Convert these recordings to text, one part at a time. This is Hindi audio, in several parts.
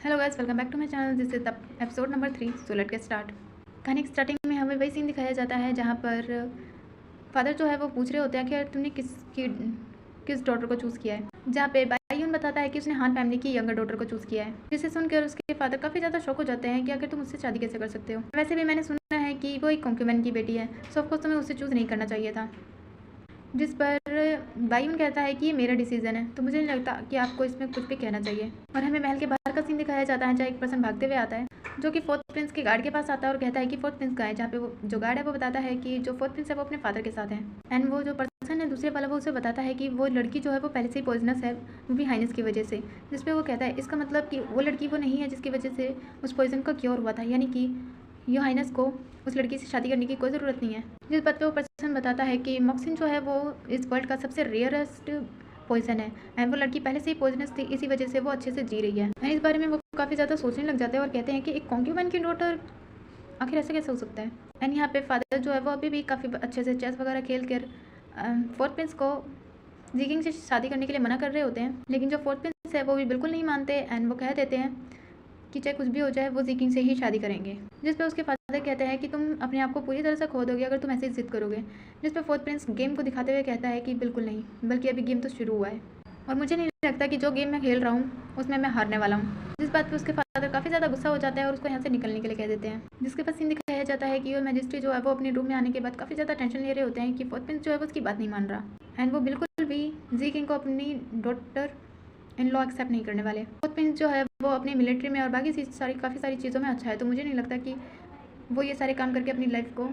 Hello guys, welcome back to my channel. This is the episode number 3। So let get start. कहानी की स्टार्टिंग में हमें वही सीन दिखाया जाता है जहाँ पर फादर जो है वो पूछ रहे होते हैं कि यार तुमने किस डॉटर को चूज़ किया है। जहाँ पे बायून बताता है कि उसने हान फैमिली की यंगर डॉटर को चूज़ किया है, जिसे सुनकर उसके फादर काफ़ी ज़्यादा शॉक हो जाते हैं कि आखिर तुम उससे शादी कैसे कर सकते हो। वैसे भी मैंने सुना है कि वो एक कॉन्क्यूमेंट की बेटी है, सो ऑफकोर्स तुम्हें उससे चूज़ नहीं करना चाहिए था। जिस पर बायून कहता है कि ये मेरा डिसीजन है, तो मुझे नहीं लगता कि आपको इसमें कुछ भी कहना चाहिए। और हमें महल के बाहर का सीन दिखाया जाता है जहाँ एक पर्सन भागते हुए आता है जो कि फोर्थ प्रिंस के गार्ड के पास आता है और कहता है कि फोर्थ प्रिंस का है। जहाँ पे वो जो गार्ड है वो बताता है कि जो फोर्थ प्रिंस है वो अपने फादर के साथ है। एंड वो जो पर्सन है दूसरे वाला वो उसे बताता है कि वो लड़की जो है वो पहले से ही पॉइजनस है, वो भी हाइनेस की वजह से। जिस पे वो कहता है इसका मतलब कि वो लड़की वो नहीं है जिसकी वजह से उस पॉइजन का क्योर हुआ था, यानी कि यो हाइनेस को उस लड़की से शादी करने की कोई ज़रूरत नहीं है। जिस बात पे वो पर्सन बताता है कि मॉक्सिन जो है वो इस वर्ल्ड का सबसे रेयरेस्ट पॉइजन है एंड वो लड़की पहले से ही पॉइजनस थी, इसी वजह से वो अच्छे से जी रही है। एंड इस बारे में वो काफ़ी ज़्यादा सोचने लग जाते हैं और कहते हैं कि एक कॉन्क्यूबन की डॉटर आखिर ऐसे कैसे हो सकता है। एंड यहाँ पे फादर जो है वो अभी भी काफ़ी अच्छे से चेस वगैरह खेल कर फोर्थ प्रिंस को जीकिंग से शादी करने के लिए मना कर रहे होते हैं, लेकिन जो फोर्थ प्रिंस है वो भी बिल्कुल नहीं मानते एंड वो कह देते हैं कि चाहे कुछ भी हो जाए वो जीकिंग से ही शादी करेंगे। जिस पे उसके फादर कहते हैं कि तुम अपने आप को पूरी तरह से खो दोगे अगर तुम ऐसे जिद करोगे। जिस पे फोर्थ प्रिंस गेम को दिखाते हुए कहता है कि बिल्कुल नहीं, बल्कि अभी गेम तो शुरू हुआ है और मुझे नहीं लगता कि जो गेम मैं खेल रहा हूँ उसमें मैं हारने वाला हूँ। जिस बात पे उसके फादर काफ़ी ज़्यादा गुस्सा हो जाता है और उसको यहाँ से निकलने के लिए कह देते हैं। जिसके बाद सीन दिखाया जाता है कि वो मैजिस्ट्री जो है वो अपने रूम में आने के बाद काफ़ी ज़्यादा टेंशन ले रहे होते हैं कि फोर्थ प्रिंस जो है वो उसकी बात नहीं मान रहा एंड वो बिल्कुल भी जी किंग को अपनी डॉटर इन लॉ एक्सेप्ट नहीं करने वाले। फोर्थ प्रिंस जो है वो अपनी मिलिट्री में और बाकी काफ़ी सारी चीज़ों में अच्छा है, तो मुझे नहीं लगता कि वो ये सारे काम करके अपनी लाइफ को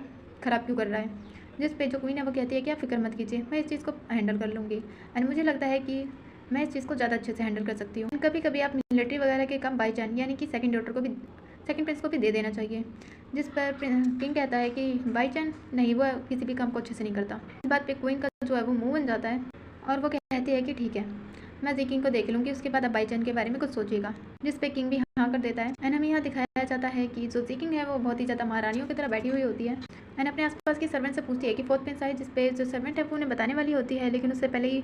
ख़राब क्यों कर रहा है। जिस पे जो क्वीन है वो कहती है कि आप फिक्र मत कीजिए, मैं इस चीज़ को हैंडल कर लूँगी एंड मुझे लगता है कि मैं इस चीज़ को ज़्यादा अच्छे से हैंडल कर सकती हूँ। कभी कभी आप मिलिट्री वगैरह के काम बाई चांस यानी कि सेकंड प्रिंस को भी दे देना चाहिए। जिस पर किंग कहता है कि बाई चांस नहीं, वो किसी भी काम को अच्छे से नहीं करता। इस बात पे क्वीन का जो है वो मुंह बन जाता है और वो कहती है कि ठीक है, मैं जी किंग को देख लूँगी, उसके बाद आप बाई चांस के बारे में कुछ सोचिएगा। जिस पे किंग भी हाँ कर देता है एंड हमें यहाँ दिखाया जाता है कि जो जी किंग है वो बहुत ही ज़्यादा महारानियों की तरह बैठी हुई होती है एंड अपने आसपास की सर्वेंट से पूछती है कि फोर्थ प्रिंस आए। जिस पे जो सर्वेंट है वो उन्हें बताने वाली होती है, लेकिन उससे पहले ही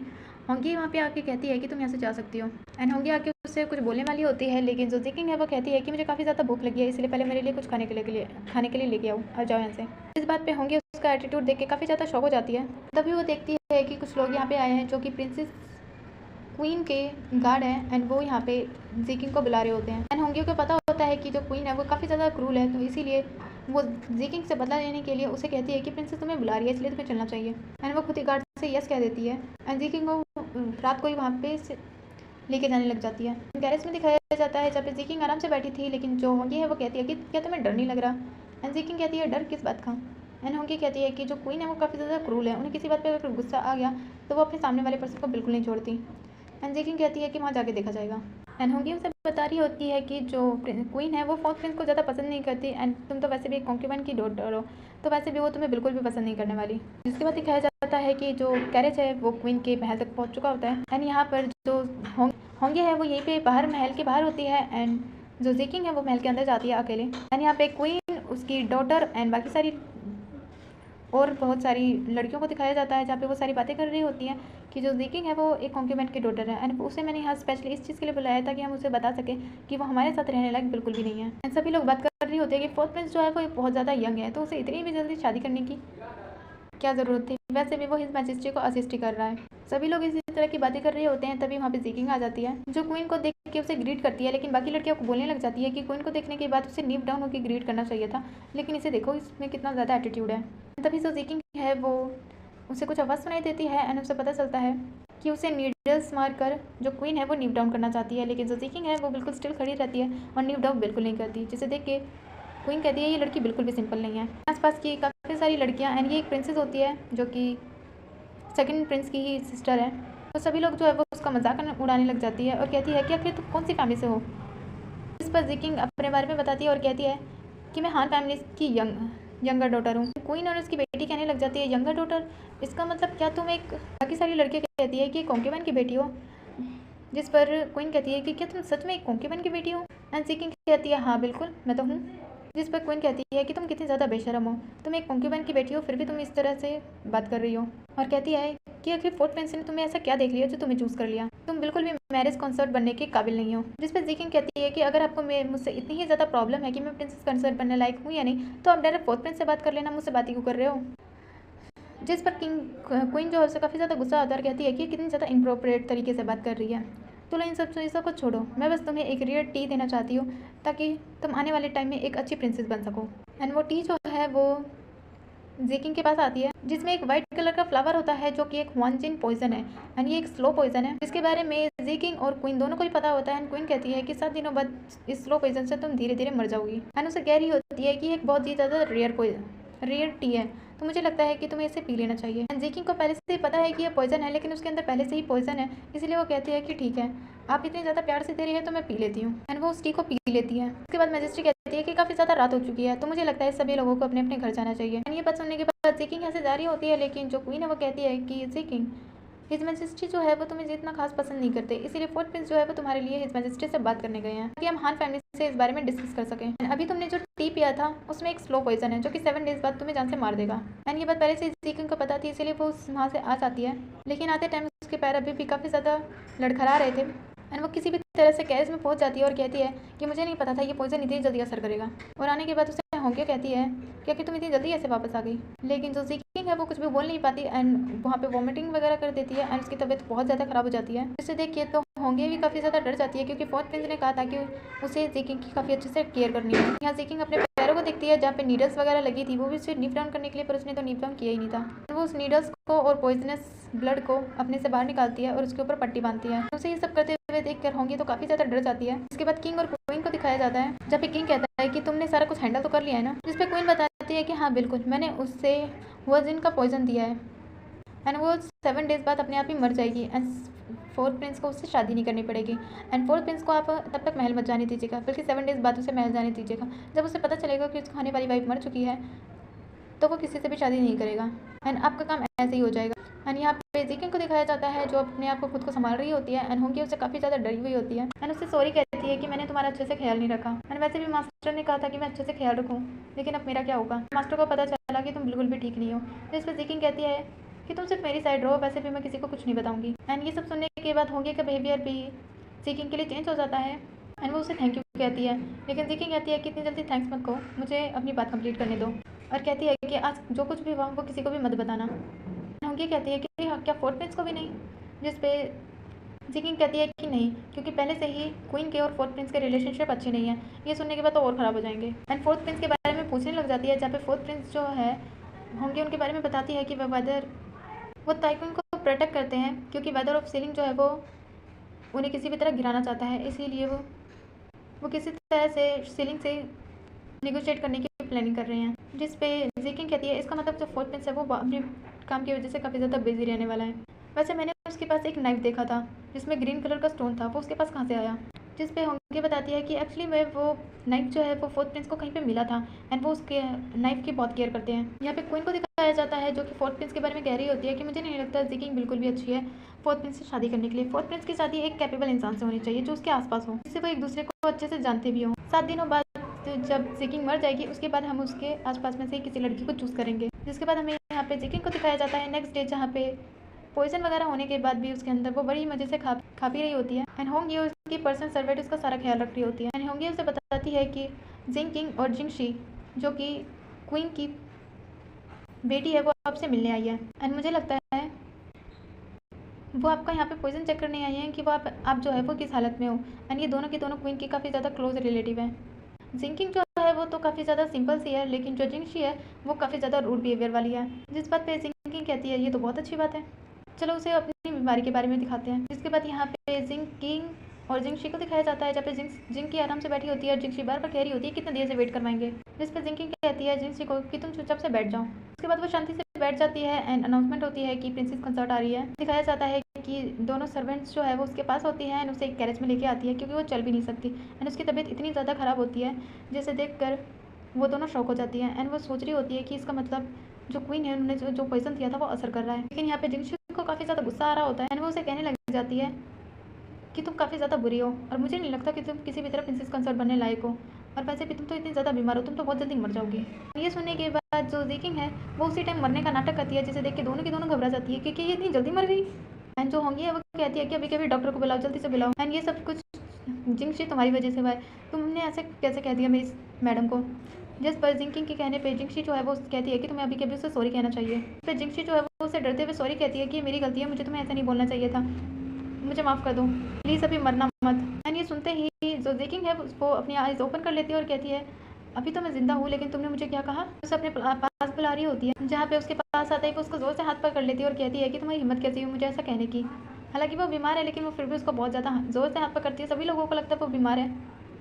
होंगी वहाँ पे आके कहती है कि तुम यहाँ से जा सकती हो एंड होंगी आके उससे कुछ बोलने वाली होती है, लेकिन जो जी किंग है वो कहती है कि मुझे काफ़ी ज़्यादा भूख लगी है, इसलिए पहले मेरे लिए कुछ खाने के लिए लेके आओ और जाओ यहाँ से। इस बात पे होंगी उसका एटीट्यूड देख के काफ़ी ज़्यादा शौक हो जाती है। तभी वो देखती है कि कुछ लोग यहाँ पे आए हैं जो कि प्रिंसेस क्वीन के गार्ड हैं एंड वो यहाँ पे जी किंग को बुला रहे होते हैं एंड होंगियो को पता होता है कि जो क्वीन है वो काफ़ी ज़्यादा क्रूल है, तो इसीलिए वो जी किंग से बदला लेने के लिए उसे कहती है कि प्रिंसेस तुम्हें बुला रही है इसलिए तुम्हें चलना चाहिए एंड वो खुद ही गार्ड से यस कह देती है एंड जी किंग को रात को ही वहाँ पे लेके जाने लग जाती है। गैरेज में दिखाया जाता है जहाँ पे जी किंग आराम से बैठी थी, लेकिन जो होंगी है वो कहती है कि क्या तुम्हें डर नहीं लग रहा। एंड जी किंग कहती है डर किस बात का। एंड होंगी कहती है कि जो क्वीन है वो काफ़ी ज़्यादा क्रूल है, उन्हें किसी बात पर अगर गुस्सा आ गया तो वो अपने सामने वाले पर्सन को बिल्कुल नहीं छोड़ती। एंड जी किंग कहती है कि वहाँ जाके देखा जाएगा। एंड होंगी उसे बता रही होती है कि जो क्वीन है वो फोर्थ प्रिंस को ज़्यादा पसंद नहीं करती एंड तुम तो वैसे भी कॉन्क्यूबन की डॉटर हो, तो वैसे भी वो तुम्हें बिल्कुल भी पसंद नहीं करने वाली। जिसके बाद दिखाया जाता है कि जो कैरेज है वो क्वीन के महल तक पहुँच चुका होता है एंड यहाँ पर जो होंगी है वो यहीं पे बाहर महल के बाहर होती है एंड जो जी किंग है वो महल के अंदर जाती है अकेले एंड यहाँ पे क्वीन, उसकी डॉटर एंड बाकी सारी और बहुत सारी लड़कियों को दिखाया जाता है जहाँ पे वो सारी बातें कर रही होती हैं कि जो जी किंग है वो एक कॉन्क्यूबेंट की डॉटर है एंड उसे मैंने यहाँ स्पेशली इस चीज़ के लिए बुलाया था कि हम उसे बता सकें कि वो हमारे साथ रहने लायक बिल्कुल भी नहीं है। एंड सभी लोग बात कर रही होती है कि फोर्थ प्रिंस जो है वो बहुत ज़्यादा यंग है, तो उसे इतनी भी जल्दी शादी करने की क्या ज़रूरत थी, वैसे भी वो हिज मैजेस्टी को असिस्ट ही कर रहा है। सभी लोग इसी तरह की बातें कर रहे होते हैं, तभी वहाँ पे जी किंग आ जाती है जो क्वीन को देख के उसे ग्रीट करती है, लेकिन बाकी लड़कियों को बोलने लग जाती है कि क्वीन को देखने के बाद उसे नीप डाउन होकर ग्रीट करना चाहिए था, लेकिन इसे देखो इसमें कितना ज़्यादा एटीट्यूड है। तभी जो जी किंग है वो उसे कुछ आवाज़ सुनाई देती है एंड उसे पता चलता है कि उसे नीडल्स मारकर जो क्वीन है वो नीप डाउन करना चाहती है, लेकिन जो जी किंग है वो बिल्कुल स्टिल खड़ी रहती है और नीप डाउन बिल्कुल नहीं करती, जिसे देख के क्वीन कहती है ये लड़की बिल्कुल भी सिंपल नहीं है। आसपास की काफ़ी सारी लड़कियां एंड ये एक प्रिंसेस होती है जो कि सेकंड प्रिंस की ही सिस्टर है, तो सभी लोग जो है वो उसका मजाक उड़ाने लग जाती है और कहती है कि आखिर तुम कौन सी फैमिली से हो। इस पर जी किंग अपने बारे में बताती है और कहती है कि मैं हान फैमिली की यंगर डॉटर हूँ। क्वीन और उसकी बेटी कहने लग जाती है यंगर डॉटर, इसका मतलब क्या तुम एक, बाकी सारी लड़कियाँ कहती है कि कॉन्क्यूबन की बेटी हो। जिस पर क्वीन कहती है कि क्या तुम सच में एक कॉन्क्यूबन की बेटी हो। एंड जी किंग कहती है हाँ बिल्कुल मैं तो हूँ। जिस पर क्वीन कहती है कि तुम कितनी ज़्यादा बेशरम हो, तुम एक कंक्यूबेन की बेटी हो फिर भी तुम इस तरह से बात कर रही हो। और कहती है कि आखिर फोर्थ प्रिंस ने तुम्हें ऐसा क्या देख लिया जो तुम्हें चूज़ कर लिया, तुम बिल्कुल भी मैरिज कंसर्ट बनने के काबिल नहीं हो। जिस पर ज़ीकिंग कहती है कि अगर आपको मुझसे इतनी ही ज़्यादा प्रॉब्लम है कि मैं प्रिंसेस कंसर्ट बनने लायक हूँ या नहीं, तो आप डायरेक्ट फोर्थ प्रिंस से बात कर लेना, मुझसे बात ही क्यों कर रहे हो। जिस पर क्वीन जो है उससे काफ़ी ज़्यादा गुस्सा आता है और कहती है कि कितनी ज़्यादा इनप्रोप्रिएट तरीके से बात कर रही है। तो इन सब चीज़ों को छोड़ो, मैं बस तुम्हें एक रियल टी देना चाहती हूँ ताकि तुम आने वाले टाइम में एक अच्छी प्रिंसेस बन सको। एंड वो टी जो है वो ज़ीकिंग के पास आती है, जिसमें एक वाइट कलर का फ्लावर होता है जो कि एक वांजिन पॉइजन है। एंड ये एक स्लो पॉइजन है जिसके बारे में ज़ीकिंग और क्वीन दोनों को ही पता होता है। एंड क्वीन कहती है कि 7 दिनों बाद इस स्लो पॉइजन से तुम धीरे धीरे मर जाओगी। एंड उसे कह रही होती है कि एक बहुत ही ज़्यादा रेयर टी है, तो मुझे लगता है कि तुम्हें इसे पी लेना चाहिए। एंड ज़ीकिंग को पहले से ही पता है कि ये पॉइजन है, लेकिन उसके अंदर पहले से ही पॉइजन है, इसलिए वो कहती है कि ठीक है, आप इतनी ज़्यादा प्यार से दे रही है तो मैं पी लेती हूँ। एंड वो उस टी को पी लेती है। उसके बाद मैजेस्टी कहती है कि काफ़ी ज़्यादा रात हो चुकी है, तो मुझे लगता है सभी लोगों को अपने अपने घर जाना चाहिए। एंड ये बात सुनने के बाद ज़ीकिंग यहाँ से जा रही होती है, लेकिन जो क्वीन है वो कहती है कि ज़ीकिंग, हिज मैजेस्टी जो है वो तुम्हें जितना खास पसंद नहीं करते, इसीलिए फोर्थ प्रिंस जो है वो तुम्हारे लिए हिज मैजेस्टी से बात करने गए हैं ताकि हम हान फैमिली से इस बारे में डिस्कस कर सकें। अभी तुमने जो टी पिया था उसमें एक स्लो पॉइजन है जो कि 7 डेज बाद तुम्हें जान से मार देगा। एंड ये बात पहले से ज़ीकिंग को पता थी, इसीलिए वो वहाँ से आ जाती है, लेकिन आते टाइम उसके पैर अभी भी काफ़ी ज़्यादा लड़खड़ा रहे थे। एंड वो किसी भी तरह से कैरेज में पहुंच जाती है और कहती है कि मुझे नहीं पता था ये पॉइजन इतनी जल्दी असर करेगा। और आने के बाद उसे होंगे कहती है कि तुम इतनी जल्दी ऐसे वापस आ गई, लेकिन जो ज़ीकिंग है वो कुछ भी बोल नहीं पाती एंड वहाँ पे वॉमिटिंग वगैरह कर देती है एंड उसकी तबीयत बहुत ज़्यादा ख़राब हो जाती है। इसे देख के तो होंगे भी काफ़ी ज़्यादा डर जाती है, क्योंकि फोर्थ प्रिंस ने कहा था कि उसे ज़ीकिंग की काफ़ी अच्छे से केयर करनी है। यहाँ ज़ीकिंग अपने पैरों को देखती है जहाँ पे नीडल्स वगैरह लगी थी, वो भी उसे नीप डाउन करने के लिए, पर उसने तो नीप डाउन किया ही नहीं था। वो उस नीडल्स को और पॉइजनस ब्लड को अपने से बाहर निकालती है और उसके ऊपर पट्टी बांधती है। उसे ये सब करते हुए देख कर होंगी तो काफ़ी ज़्यादा डर जाती है। इसके बाद किंग और क्वीन को दिखाया जाता है, जहाँ पे किंग कहता है कि तुमने सारा कुछ हैंडल तो कर लिया है ना, जिस पे क्वीन बताती है कि हाँ बिल्कुल, मैंने उससे वर्जिन का पॉइजन दिया है एंड वो 7 डेज बाद अपने आप ही मर जाएगी एंड फोर्थ प्रिंस को उससे शादी नहीं करनी पड़ेगी। एंड फोर्थ प्रिंस को आप तब तक महल मत जाने दीजिएगा, बल्कि 7 डेज बाद उसे महल जाने दीजिएगा। जब उसे पता चलेगा कि उसकी आने वाली वाइफ मर चुकी है तो वो किसी से भी शादी नहीं करेगा एंड आपका काम ऐसे ही हो जाएगा। एंड यहाँ पे ज़ीकिंग को दिखाया जाता है जो अपने आप को खुद को संभाल रही होती है एंड होंगी उससे काफ़ी ज़्यादा डरी हुई होती है एंड उससे सॉरी कहती है कि मैंने तुम्हारा अच्छे से ख्याल नहीं रखा एंड वैसे भी मास्टर ने कहा था कि मैं अच्छे से ख्याल रखूँ, लेकिन अब मेरा क्या होगा। मास्टर को पता चला कि तुम बिल्कुल भी ठीक नहीं हो। तो इस पर ज़ीकिंग कहती है कि तुम सिर्फ मेरी साइड रहो, वैसे भी मैं किसी को कुछ नहीं बताऊंगी। एंड ये सब सुनने के बाद होंगे का बिहेवियर भी ज़ीकिंग के लिए चेंज हो जाता है एंड वो उसे थैंक यू कहती है, लेकिन ज़ीकिंग कहती है कि इतनी जल्दी थैंक्स मत कहो, मुझे अपनी बात कंप्लीट करने दो। और कहती है कि आज जो कुछ भी हुआ वो किसी को भी मत बताना। होंगी कहती है कि क्या फोर्थ प्रिंस को भी नहीं, जिस पे ज़ीकिंग कहती है कि नहीं, क्योंकि पहले से ही क्वीन के और फोर्थ प्रिंस के रिलेशनशिप अच्छे नहीं है। ये सुनने के बाद तो और ख़राब हो जाएंगे। एंड फोर्थ प्रिंस के बारे में पूछने लग जाती है, जहाँ पे फोर्थ प्रिंस जो है होंगी उनके बारे में बताती है कि वो टाइकून को प्रोटेक्ट करते हैं, क्योंकि वेदर ऑफ सीलिंग जो है वो उन्हें किसी भी तरह गिराना चाहता है, इसीलिए वो किसी तरह से सीलिंग से निगोशिएट करने की प्लानिंग कर रहे हैं। जिस पे ज़ीकिंग कहती है इसका मतलब जो फोर्थ प्रिंस है वो अपने काम की वजह से काफ़ी ज़्यादा बिजी रहने वाला है। वैसे मैंने उसके पास एक नाइफ देखा था जिसमें ग्रीन कलर का स्टोन था, वो उसके पास कहाँ से आया। जिस पे होंगी बताती है कि एक्चुअली में वो नाइफ जो है वो फोर्थ प्रिंस को कहीं पे मिला था एंड वो उसके नाइफ की बहुत केयर करते हैं। यहाँ पे क्वीन को दिखाया जाता है जो कि फोर्थ प्रिंस के बारे में कह रही होती है कि मुझे नहीं लगता ज़ीकिंग बिल्कुल भी अच्छी है फोर्थ प्रिंस से शादी करने के लिए। फोर्थ प्रिंस की शादी एक कैपेबल इंसान से होनी चाहिए जो उसके आसपास हो, जिससे वो एक दूसरे को अच्छे से जानते भी हो। 7 दिनों बाद जब ज़ीकिंग मर जाएगी उसके बाद हम उसके आसपास में से किसी लड़की को चूज़ करेंगे। जिसके बाद हमें यहाँ पे ज़ीकिंग को दिखाया जाता है नेक्स्ट डे, जहाँ पे पॉइजन वगैरह होने के बाद भी उसके अंदर वो बड़ी मज़े से खा पी रही होती है एंड होंगी उसकी पर्सनल सर्वेंट उसका सारा ख्याल रख रही होती है। एंड होंगी उसे बताती है कि जिंग और जिंगशी जो कि क्वीन की बेटी है वो आपसे मिलने आई है एंड मुझे लगता है वो आपका यहाँ पे पॉइजन चेक करने आई हैं कि वो आप जो है वो किस हालत में हो। एंड ये दोनों की दोनों क्वीन की काफ़ी ज़्यादा क्लोज रिलेटिव है। जिंकिंग जो है वो तो काफ़ी ज़्यादा सिंपल सी है, लेकिन जो जिंगशी है वो काफ़ी ज़्यादा रूड बिहेवियर वाली है। जिस बात पे जिंकिंग कहती है ये तो बहुत अच्छी बात है, चलो उसे अपनी बीमारी के बारे में दिखाते हैं। जिसके बाद यहाँ पे जिंकिंग और जिंगशी को दिखाया जाता है, जहाँ पे जिंकी आराम से बैठी होती है और जिंगशी बार बार कह रही होती है कितने देर से वेट करवाएंगे। जिस पर जिंकिंग कहती है जिंगशी को कि तुम चुपचाप से बैठ जाओ। उसके बाद वो शांति से बैठ जाती है एंड अनाउंसमेंट होती है कि प्रिंसेस कंसर्ट आ रही है। दिखाया जाता है कि दोनों सर्वेंट्स जो है वो उसके पास होती हैं एंड उसे एक कैरेज में लेके आती है, क्योंकि वो चल भी नहीं सकती एंड उसकी तबीयत इतनी ज़्यादा ख़राब होती है जिसे देखकर वो दोनों शॉक हो जाती है एंड वो सोच रही होती है कि इसका मतलब जो क्वीन है उन्होंने जो पॉइजन दिया था वो असर कर रहा है। लेकिन यहाँ पे जिंगशी को काफ़ी ज़्यादा गुस्सा आ रहा होता है एंड वो उसे कहने लग जाती है कि तुम काफ़ी ज़्यादा बुरी हो और मुझे नहीं लगता कि तुम किसी भी तरह प्रिंसेस कंसर्ट बनने लायक हो। और वैसे भी तुम तो इतनी ज़्यादा बीमार हो, तुम तो बहुत जल्दी मर जाओगे। ये सुनने के बाद जो ज़ेकिंग है वो उसी टाइम मरने का नाटक करती है, जिसे देख के दोनों की दोनों घबरा जाती है क्योंकि ये इतनी जल्दी मर गई। एंड जो होंगी है वो कहती है कि अभी कभी डॉक्टर को बुलाओ, जल्दी से बुलाओ। एंड ये सब कुछ जिंगशी तुम्हारी वजह से हुआ है, तुमने ऐसे कैसे कह दिया मेरी मैडम को। जिस पर जिंकिंग के कहने पे जिंगशी जो है वो कहती है कि तुम्हें अभी कभी उसे सॉरी कहना चाहिए। फिर जिंगशी जो है वो उसे डरते हुए सॉरी कहती है कि मेरी गलती है, मुझे तुम्हें ऐसा नहीं बोलना चाहिए था, मुझे माफ़ कर दो, प्लीज़ अभी मरना मत। एंड ये सुनते ही जो जेकिंग है वो अपनी आइज़ ओपन कर लेती है और कहती है अभी तो मैं जिंदा हूँ, लेकिन तुमने मुझे क्या कहा। उसे अपने पास बुला रही होती है, जहाँ पे उसके पास आता है वो उसको ज़ोर से हाथ पकड़ लेती है और कहती है कि तुम्हारी हिम्मत कैसी हुई मुझे ऐसा कहने की। हालांकि वो बीमार है लेकिन वो फिर भी उसको बहुत ज़्यादा ज़ोर से हाथ पकड़ती है। सभी लोगों को लगता है वो बीमार है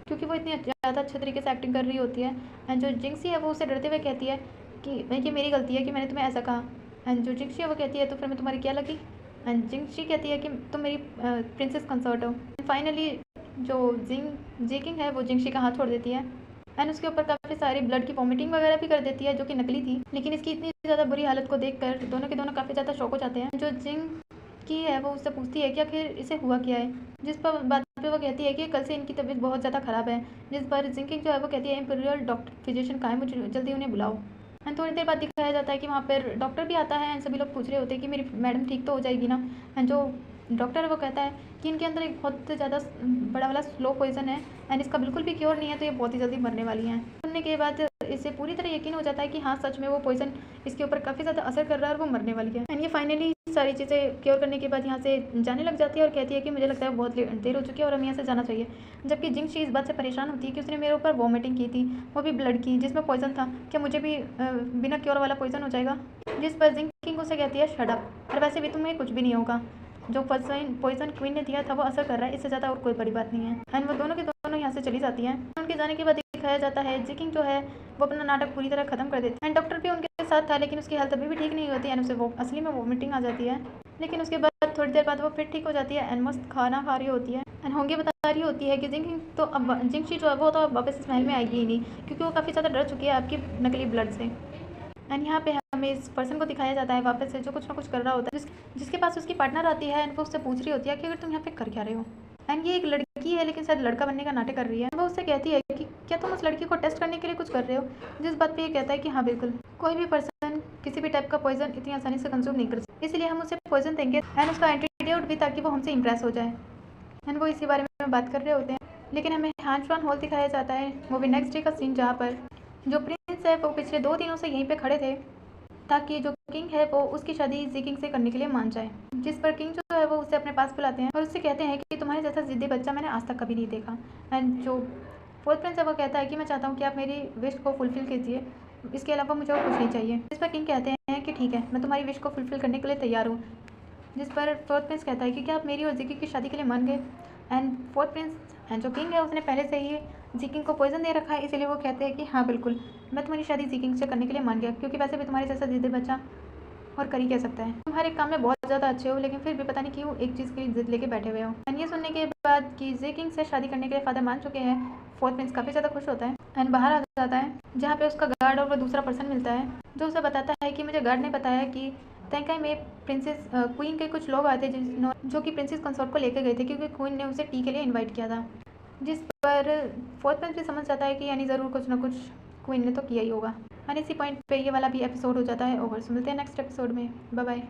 क्योंकि वो इतनी ज़्यादा अच्छे तरीके से एक्टिंग कर रही होती है। एंड जो जिंक्सी है वो उसे डरते हुए कहती है कि ये मेरी गलती है कि मैंने तुम्हें ऐसा कहा। एंड जो जिंक्सी है वो कहती है तो फिर मैं तुम्हारी क्या लगी। एंड जिंक्सी कहती है कि तुम मेरी प्रिंसेस कंसर्ट हो। फाइनली जो जेकिंग है वो जिंक्सी का हाथ छोड़ देती है एंड उसके ऊपर काफ़ी सारी ब्लड की वॉमिटिंग वगैरह भी कर देती है जो कि नकली थी। लेकिन इसकी इतनी ज़्यादा बुरी हालत को देखकर दोनों के दोनों काफ़ी ज़्यादा शॉक हो जाते हैं। जो जिंग की है वो उससे पूछती है कि आखिर इसे हुआ क्या है, जिस पर बात पे वो कहती है कि कल से इनकी तबीयत बहुत ज़्यादा ख़राब है। जिस पर जिंकिंग जो है वो कहती है इम्पीरियल डॉक्टर फिजिशियन कहाँ है, मुझे जल्दी उन्हें बुलाओ। एंड थोड़ी देर बाद दिखाया जाता है कि वहाँ पर डॉक्टर भी आता है एंड सभी लोग पूछ रहे होते हैं कि मेरी मैडम ठीक तो हो जाएगी ना। एंड जो डॉक्टर है वो कहता है कि इनके अंदर एक बहुत ज़्यादा बड़ा वाला स्लो पॉइजन है एंड इसका बिल्कुल भी क्योर नहीं है, तो ये बहुत ही जल्दी मरने वाली हैं। सुनने के बाद इसे पूरी तरह यकीन हो जाता है कि हाँ सच में वो पॉइजन इसके ऊपर काफ़ी ज़्यादा असर कर रहा है और वो मरने वाली है। एंड ये फाइनली सारी चीज़ें क्योर करने के बाद यहाँ से जाने लग जाती है और कहती है कि मुझे लगता है बहुत देर हो चुकी है और हमें यहाँ से जाना चाहिए। जबकि जिंगशी इस बात से परेशान होती है कि उसने मेरे ऊपर वॉमिटिंग की थी, वो भी ब्लड की जिसमें पॉइजन था, क्या मुझे भी बिना क्योर वाला पॉइजन हो जाएगा। जिस पर जिंकिंग उसे कहती है शट अप, और वैसे भी तुम्हें कुछ भी नहीं होगा, जो पॉइजन क्वीन ने दिया था वो असर कर रहा है, इससे ज़्यादा और कोई बड़ी बात नहीं है। एंड वो दोनों के दोनों यहाँ से चली जाती हैं। उनके जाने के बाद दिखाया जाता है जिकिंग जो है वो अपना नाटक पूरी तरह खत्म कर देती है। एंड डॉक्टर भी उनके साथ था लेकिन उसकी हालत अभी भी ठीक नहीं होती है, उसे वो असली में वॉमिटिंग आ जाती है। लेकिन उसके बाद थोड़ी देर बाद वो फिर ठीक हो जाती है एंड मस्त खाना खा रही होती है। एंड होंगे बता रही होती है कि जिंकिंग तो अब जिंगशी जो है वो तो अब वापस इस महल में आएगी ही नहीं क्योंकि वो काफ़ी ज़्यादा डर चुकी है आपकी नकली ब्लड से। एंड यहाँ पे हमें इस पर्सन को दिखाया जाता है वापस से जो कुछ ना कुछ कर रहा होता है, जिसके पास उसकी पार्टनर आती है एंड वो उससे पूछ रही होती है कि अगर तुम यहाँ पे कर क्या रहे हो। एंड ये एक लड़की है लेकिन शायद लड़का बनने का नाटक कर रही है। वो उससे कहती है कि क्या तुम उस लड़की को टेस्ट करने के लिए कुछ कर रहे हो, जिस बात पे ये कहता है कि हाँ बिल्कुल, कोई भी पर्सन किसी भी टाइप का पॉइजन इतनी आसानी से कंज्यूम नहीं कर सकता, इसलिए हम उसे पॉइजन देंगे एंड उसका एंटीडोट भी, ताकि वो हमसे इंप्रेस हो जाए। एंड वो इसी बारे में बात कर रहे होते हैं। लेकिन हमें हांचवान हॉल दिखाया जाता है, वो भी नेक्स्ट डे का सीन, जहाँ पर जो प्रिंस है वो पिछले 2 दिनों से यहीं पे खड़े थे ताकि जो किंग है वो उसकी शादी जिकिंग से करने के लिए मान जाए। जिस पर किंग जो है वो उसे अपने पास बुलाते हैं और उससे कहते हैं कि तुम्हारे जैसा जिद्दी बच्चा मैंने आज तक कभी नहीं देखा। एंड जो फोर्थ प्रिंस है वो कहता है कि मैं चाहता हूँ कि आप मेरी विश को फुलफिल कीजिए, इसके अलावा मुझे और कुछ नहीं चाहिए। जिस पर किंग कहते हैं कि ठीक है, मैं तुम्हारी विश को फुलफिल करने के लिए तैयार हूँ। जिस पर फोर्थ प्रिंस कहता है कि क्या आप मेरी और जिकी की शादी के लिए मान गए। एंड फोर्थ प्रिंस एंड जो किंग है उसने पहले से ही जिकिंग को पॉइजन दे रखा है, इसलिए वो कहते हैं कि हाँ बिल्कुल, मैं तुम्हारी शादी जिकिंग से करने के लिए मान गया, क्योंकि वैसे भी तुम्हारे जैसा जिद्दी बच्चा और कर ही कह सकता है। तुम हर एक काम में बहुत ज़्यादा अच्छे हो लेकिन फिर भी पता नहीं क्यों एक चीज़ के लिए जिद लेके बैठे हुए हो। एंड ये सुनने के बाद कि जिकिंग से शादी करने के लिए फादर मान चुके हैं, फोर्थ प्रिंस काफ़ी ज़्यादा खुश होता है एंड बाहर आ जाता है, जहाँ पे उसका गार्ड और वो दूसरा पर्सन मिलता है जो उसे बताता है कि मुझे गार्ड ने बताया कि तंकाई में प्रिंसेस क्वीन के कुछ लोग आए थे जो कि प्रिंसेस कंसोर्ट को लेकर गए थे क्योंकि क्वीन ने उसे टी के लिए इनवाइट किया था। जिस पर फोर्थ प्रिंस भी समझ जाता है कि यानी ज़रूर कुछ ना कुछ क्वीन ने तो किया ही होगा। एंड इसी पॉइंट पे ये वाला भी एपिसोड हो जाता है ओवर। सो मिलते हैं नेक्स्ट एपिसोड में, बाय बाय।